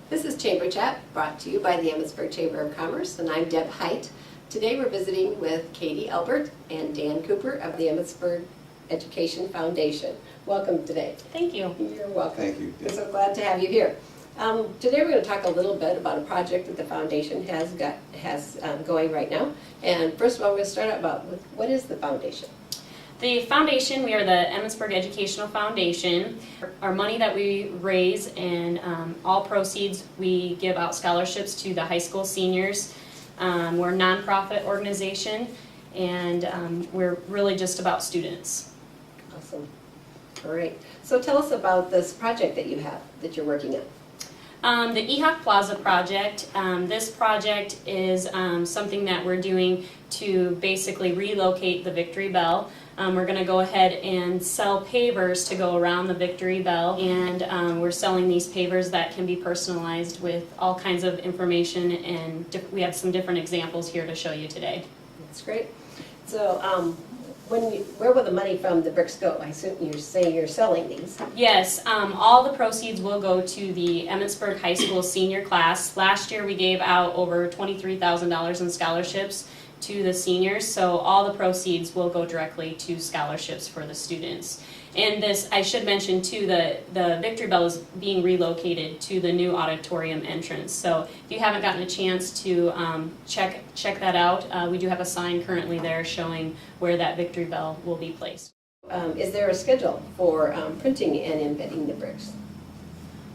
This is Chamber Chat, brought to you by the Emmitsburg Chamber of Commerce, and I'm Deb Height. Today we're visiting with Katie Elbert and Dan Cooper of the Emmitsburg Education Foundation. Welcome today. Thank you. You're welcome. Thank you. We're so glad to have you here. Today we're going to talk a little bit about a project that the foundation has going right now. And first of all, we're going to start out about what is the foundation? The foundation, we are the Emmitsburg Educational Foundation. Our money that we raise and all proceeds, we give out scholarships to the high school seniors. We're a nonprofit organization, and we're really just about students. Awesome. All right. So tell us about this project that you have, that you're working on. The Plaza project, this project is something that we're doing to basically relocate the Victory Bell. We're going to go ahead and sell pavers to go around the Victory Bell, and we're selling these pavers that can be personalized with all kinds of information, and we have some different examples here to show you today. That's great. So where will the money from the bricks go? I assume you're saying you're selling these. Yes, all the proceeds will go to the Emmitsburg High School senior class. Last year we gave out over $23,000 in scholarships to the seniors, so all the proceeds will go directly to scholarships for the students. And this, I should mention too, the Victory Bell is being relocated to the new auditorium entrance. So if you haven't gotten a chance to check that out, we do have a sign currently there showing where that Victory Bell will be placed. Is there a schedule for printing and embedding the bricks?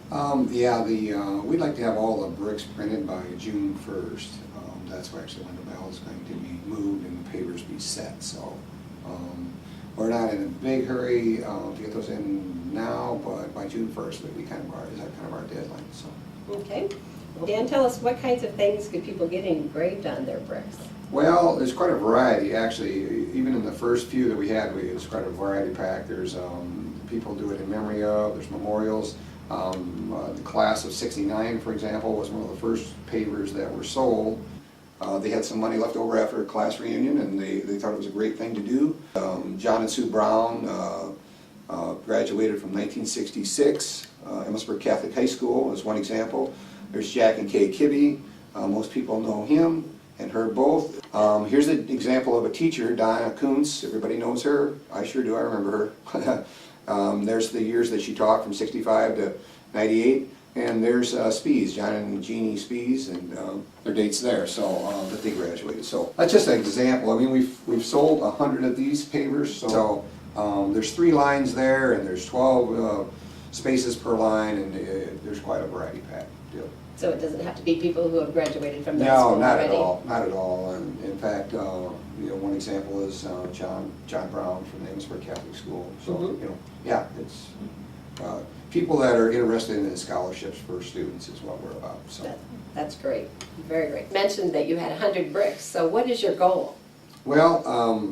We'd like to have all the bricks printed by June 1st. That's actually when the bell is going to be moved and the pavers be set. So we're not in a big hurry to get those in now, but by June 1st would be kind of our deadline. So. Okay. Dan, tell us what kinds of things could people get engraved on their bricks? Well, there's quite a variety actually. Even in the first few that we had, it's quite a variety pack. There's people do it in memory of. There's memorials. The class of '69, for example, was one of the first pavers that were sold. They had some money left over after a class reunion, and they thought it was a great thing to do. John and Sue Brown graduated from 1966. Emmitsburg Catholic High School is one example. There's Jack and Kay Kibbe. Most people know him and her both. Here's an example of a teacher, Donna Kuntz. Everybody knows her. I sure do. I remember her. There's the years that she taught from 65 to 98. And there's Spies, John and Jeannie Spies, and their dates there, so that they graduated. So that's just an example. I mean, we've sold 100 of these pavers. So there's 3 lines there, and there's 12 spaces per line, and there's quite a variety pack deal. So it doesn't have to be people who have graduated from that school not already? at all. Not at all. And in fact, one example is John Brown from the Emmitsburg Catholic School. So yeah, it's. People that are interested in scholarships for students is what we're about. So that's great, very great. You mentioned that you had 100 bricks, so what is your goal? Well,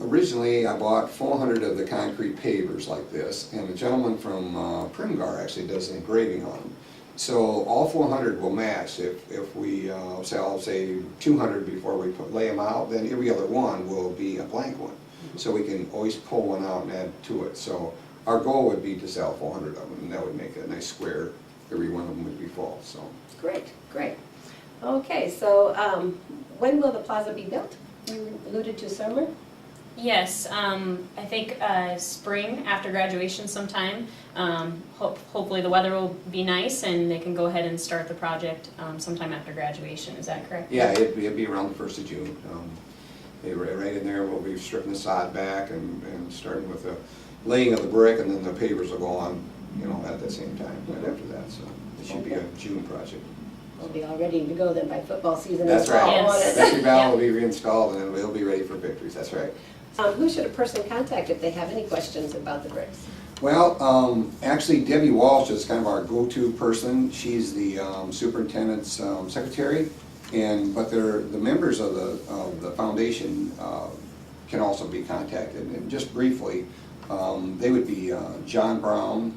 originally I bought 400 of the concrete pavers like this, and the gentleman from Primgar actually does an engraving on them. So all 400 will match. If we say 200 before we lay them out, then every other one will be a blank one. So we can always pull one out and add to it. So our goal would be to sell 400 of them, and that would make a nice square. Every one of them would be full. So great, great. Okay, so when will the plaza be built? You alluded to summer? Yes, I think spring after graduation sometime. Hopefully the weather will be nice and they can go ahead and start the project sometime after graduation. Is that correct? Yeah, it'd be around the 1st of June. Right in there we'll be stripping the sod back and starting with the laying of the brick, and then the pavers will go on, at the same time right after that. So it should be a June project. We'll be all ready to go then by football season. That's right. Yes. The Victory Bell will be reinstalled, and it'll be ready for victories. That's right. Who should a person contact if they have any questions about the bricks? Well, actually, Debbie Walsh is kind of our go-to person. She's the superintendent's secretary, but the members of the foundation can also be contacted. And just briefly, they would be John Brown,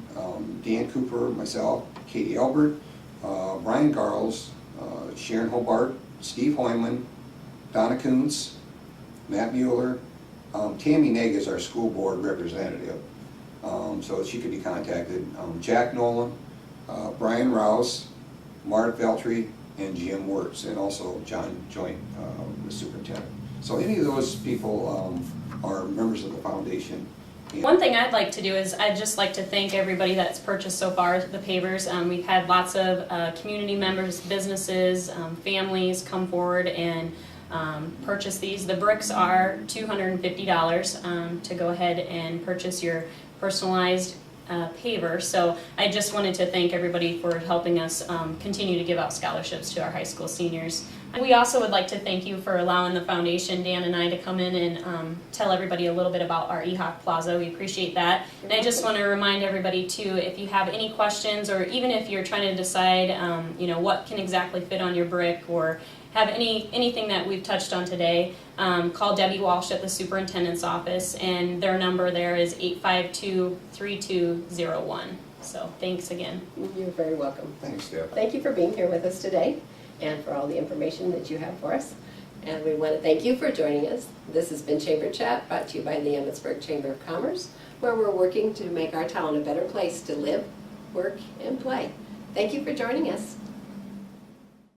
Dan Cooper, myself, Katie Elbert, Brian Garles, Sharon Hobart, Steve Hoyman, Donna Kuntz, Matt Mueller. Tammy Neg is our school board representative, so she could be contacted. Jack Nolan, Brian Rouse, Mark Veltri, and Jim Wertz, and also John Joint, the superintendent. So any of those people are members of the foundation. One thing I'd like to do is I'd just like to thank everybody that's purchased so far the pavers. We've had lots of community members, businesses, families come forward and purchase these. The bricks are $250 to go ahead and purchase your personalized paver. So I just wanted to thank everybody for helping us continue to give out scholarships to our high school seniors. We also would like to thank you for allowing the foundation, Dan and I, to come in and tell everybody a little bit about our EHOC Plaza. We appreciate that. And I just want to remind everybody too, if you have any questions, or even if you're trying to decide you know, what can exactly fit on your brick, or have anything that we've touched on today, call Debbie Walsh at the superintendent's office, and their number there is 852-3201. So thanks again. You're very welcome. Thanks, Deb. Thank you for being here with us today and for all the information that you have for us. And we want to thank you for joining us. This has been Chamber Chat, brought to you by the Emmitsburg Chamber of Commerce, where we're working to make our town a better place to live, work, and play. Thank you for joining us.